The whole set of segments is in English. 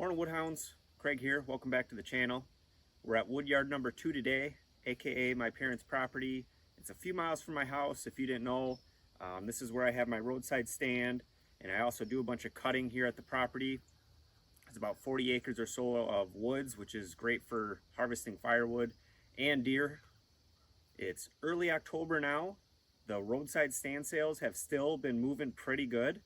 Morning Woodhounds, Craig here. Welcome back to the channel. We're at woodyard number 2 today, aka my parents' property. It's a few miles from my house if you didn't know. This is where I have my roadside stand, and I also do a bunch of cutting here at the property. It's about 40 acres or so of woods, which is great for harvesting firewood and deer. It's early October now. The roadside stand sales have still been moving pretty good,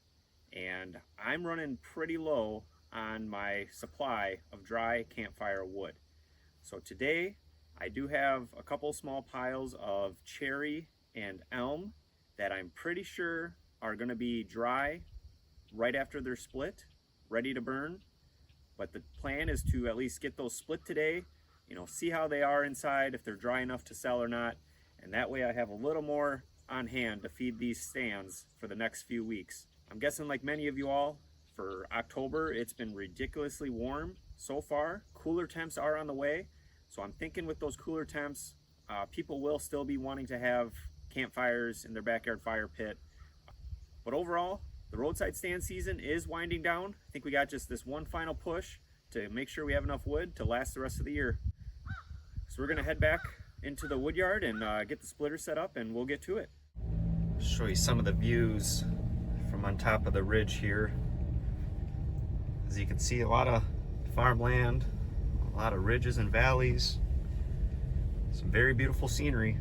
and I'm running pretty low on my supply of dry campfire wood. So today I do have a couple small piles of cherry and elm that I'm pretty sure are going to be dry right after they're split, ready to burn. But the plan is to at least get those split today, see how they are inside, if they're dry enough to sell or not, and that way I have a little more on hand to feed these stands for the next few weeks. I'm guessing, like many of you all, for October, it's been ridiculously warm so far. Cooler temps are on the way, so I'm thinking with those cooler temps, people will still be wanting to have campfires in their backyard fire pit. But overall, the roadside stand season is winding down. I think we got just this one final push to make sure we have enough wood to last the rest of the year. So we're gonna head back into the woodyard and get the splitter set up, and we'll get to it. I'll show you some of the views from on top of the ridge here. As you can see, a lot of farmland, a lot of ridges and valleys, some very beautiful scenery.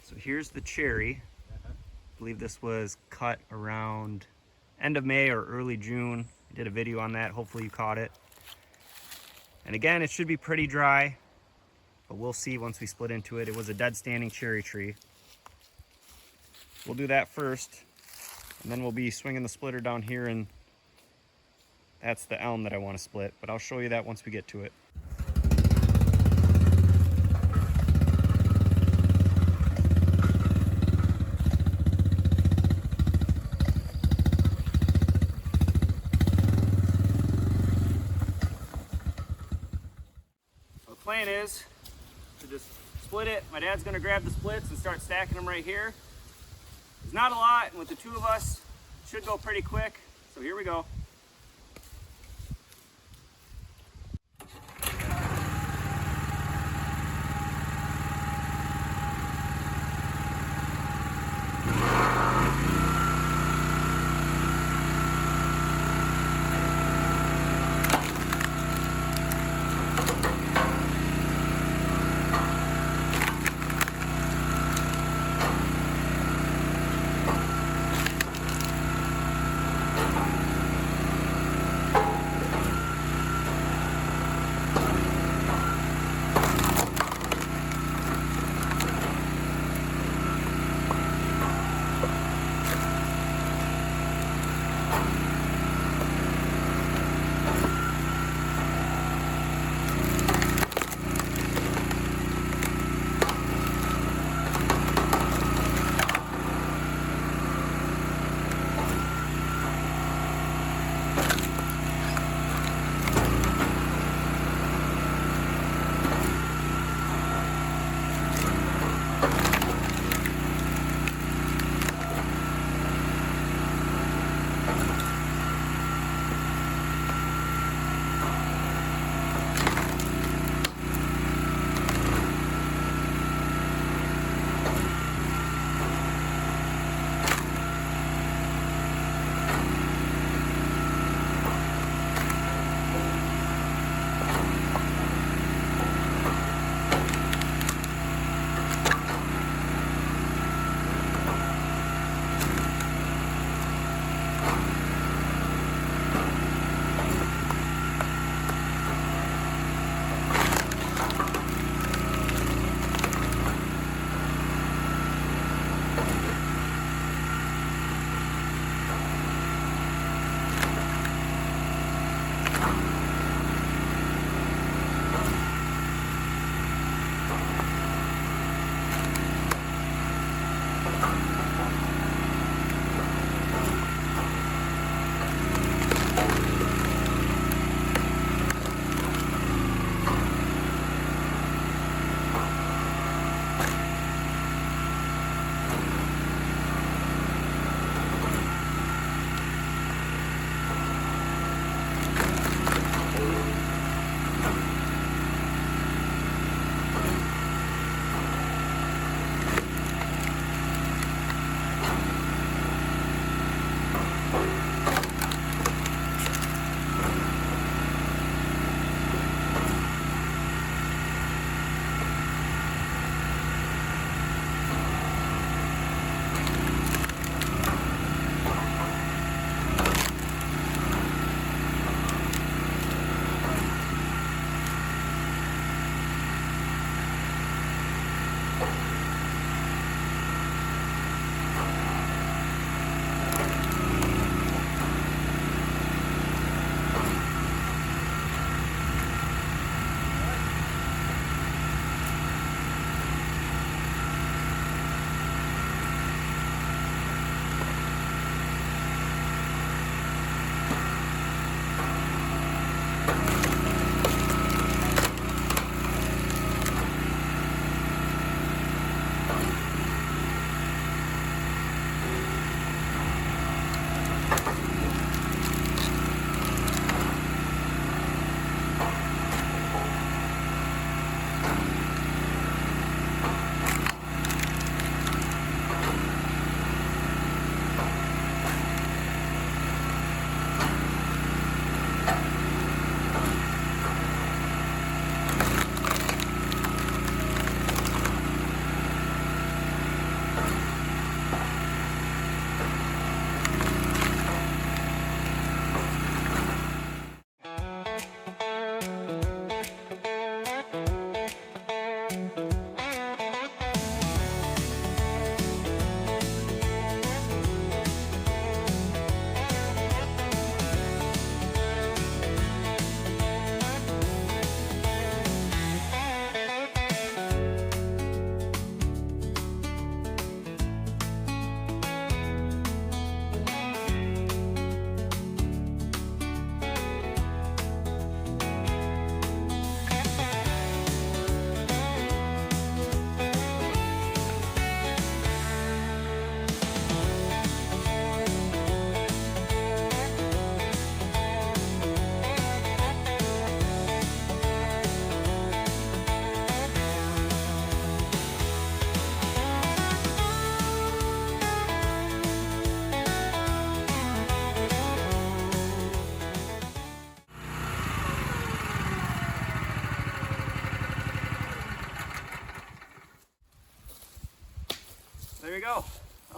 So here's the cherry. I believe this was cut around end of May or early June. I did a video on that, hopefully you caught it. And again, it should be pretty dry, but we'll see once we split into it. It was a dead standing cherry tree. We'll do that first, and then we'll be swinging the splitter down here, and that's the elm that I want to split, but I'll show you that once we get to it. So the plan is to just split it. My dad's going to grab the splits and start stacking them right here. There's not a lot, and with the two of us, it should go pretty quick. So here we go.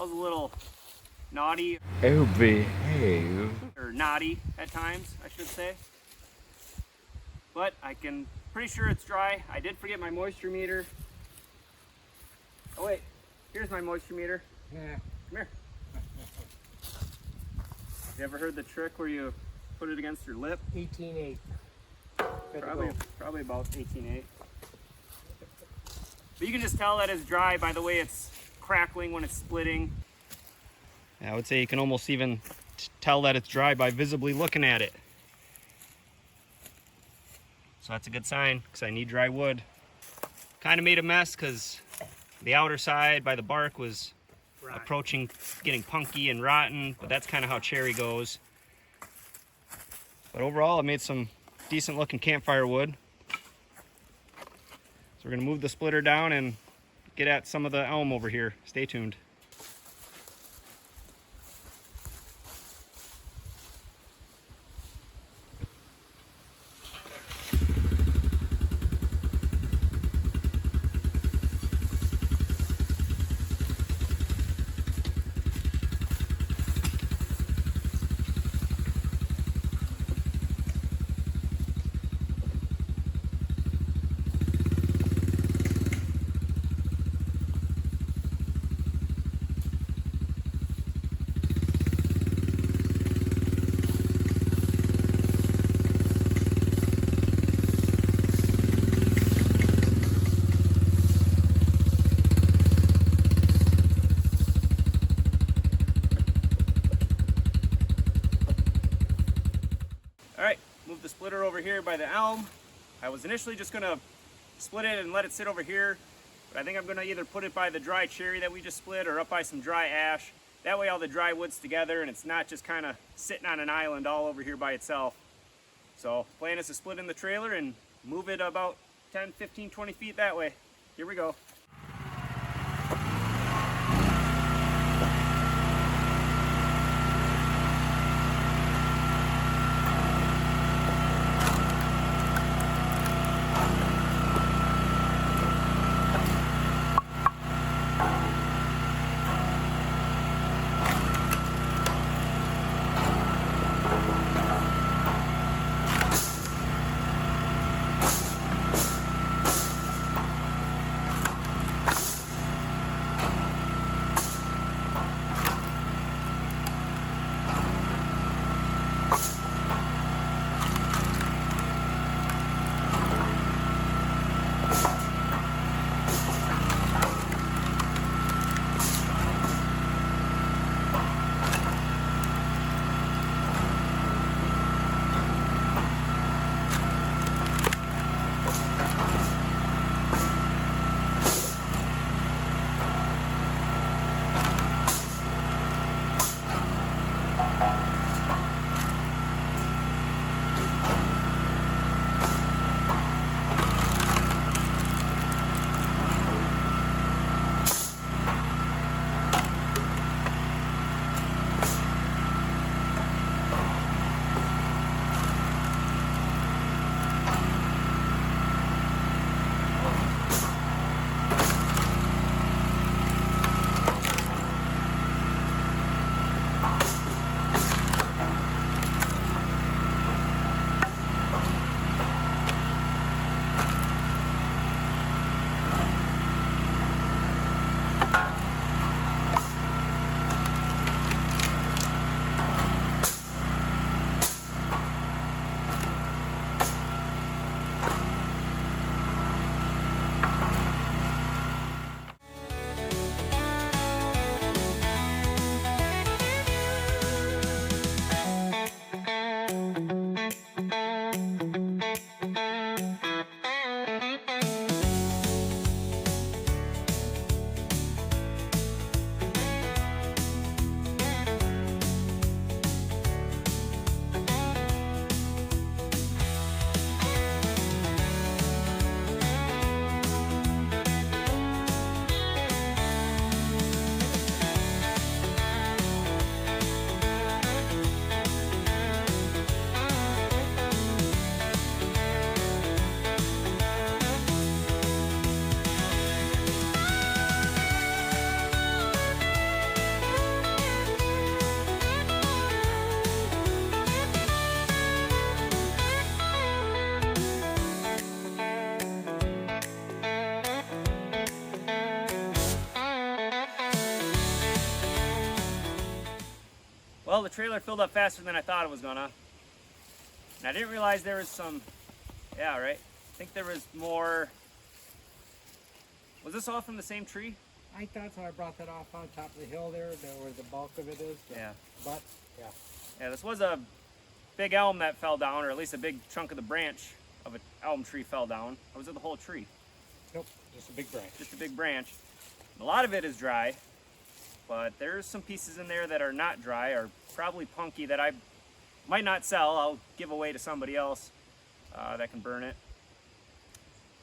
I was a little naughty. Oh, behave. Or naughty at times, I should say. But pretty sure it's dry. I did forget my moisture meter. Oh wait, here's my moisture meter. Yeah. Come here. You ever heard the trick where you put it against your lip? 18.8. Probably about 18.8. But you can just tell that it's dry by the way it's crackling when it's splitting. I would say you can almost even tell that it's dry by visibly looking at it. So that's a good sign, because I need dry wood. Kind of made a mess because the outer side by the bark was approaching getting punky and rotten, but that's kind of how cherry goes. But overall, I made some decent looking campfire wood. So we're gonna move the splitter down and get at some of the elm over here. Stay tuned. The splitter over here by the elm. I was initially just gonna split it and let it sit over here, but I think I'm gonna either put it by the dry cherry that we just split or up by some dry ash. That way all the dry wood's together and it's not just kind of sitting on an island all over here by itself. So plan is to split in the trailer and move it about 10, 15, 20 feet that way. Here we go. Well, the trailer filled up faster than I thought it was gonna. And I didn't realize there was some, yeah, right? I think there was more. Was this all from the same tree? I thought so. I brought that off on top of the hill there, where the bulk of it is. Yeah. But, yeah. Yeah, this was a big elm that fell down, or at least a big chunk of the branch of an elm tree fell down. Or was it the whole tree? Nope, just a big branch. Just a big branch. A lot of it is dry, but there's some pieces in there that are not dry, or probably punky, that I might not sell. I'll give away to somebody else that can burn it.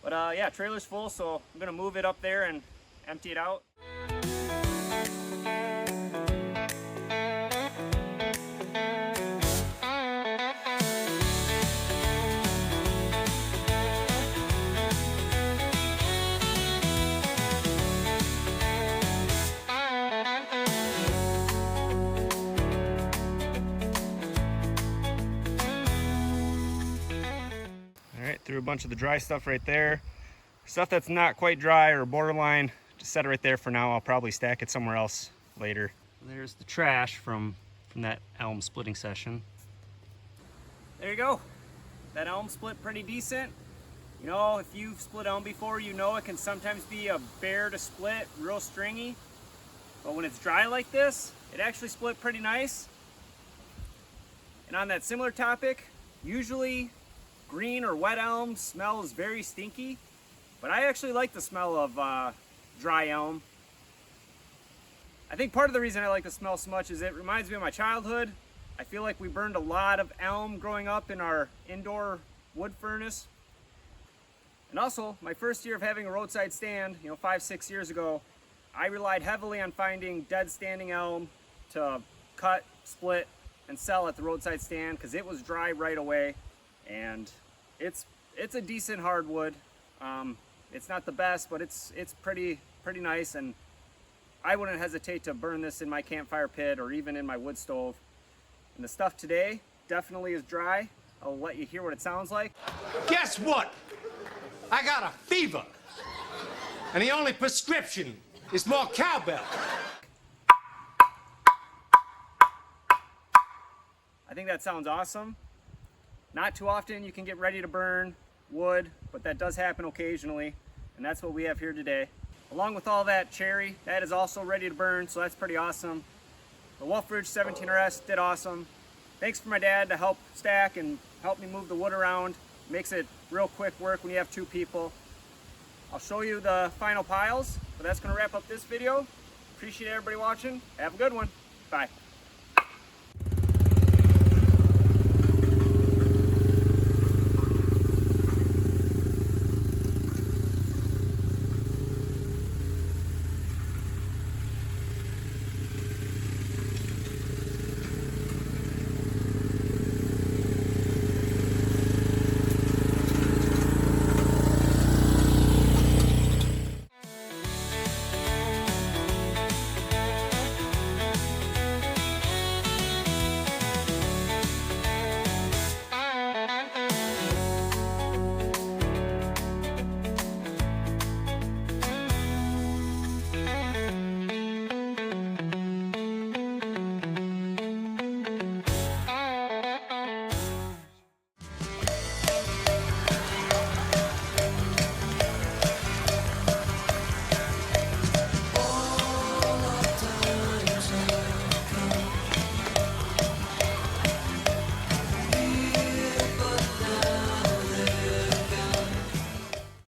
But yeah, trailer's full, so I'm gonna move it up there and empty it out. Threw a bunch of the dry stuff right there. Stuff that's not quite dry or borderline, just set it right there for now. I'll probably stack it somewhere else later. There's the trash from that elm splitting session. There you go. That elm split pretty decent. You know, if you've split elm before, you know it can sometimes be a bear to split, real stringy. But when it's dry like this, it actually split pretty nice. And on that similar topic, usually green or wet elm smells very stinky, but I actually like the smell of dry elm. I think part of the reason I like the smell so much is it reminds me of my childhood. I feel like we burned a lot of elm growing up in our indoor wood furnace. And also, my first year of having a roadside stand, 5-6 years ago, I relied heavily on finding dead standing elm to cut, split, and sell at the roadside stand because it was dry right away. And it's a decent hardwood. It's not the best, but it's pretty nice, and I wouldn't hesitate to burn this in my campfire pit or even in my wood stove. And the stuff today definitely is dry. I'll let you hear what it sounds like. Guess what? I got a fever, and the only prescription is more cowbell. I think that sounds awesome. Not too often you can get ready to burn wood, but that does happen occasionally, and that's what we have here today. Along with all that cherry, that is also ready to burn, so that's pretty awesome. The Wolfe Ridge 17RS did awesome. Thanks for my dad to help stack and help me move the wood around. Makes it real quick work when you have two people. I'll show you the final piles, but that's going to wrap up this video. Appreciate everybody watching. Have a good one. Bye.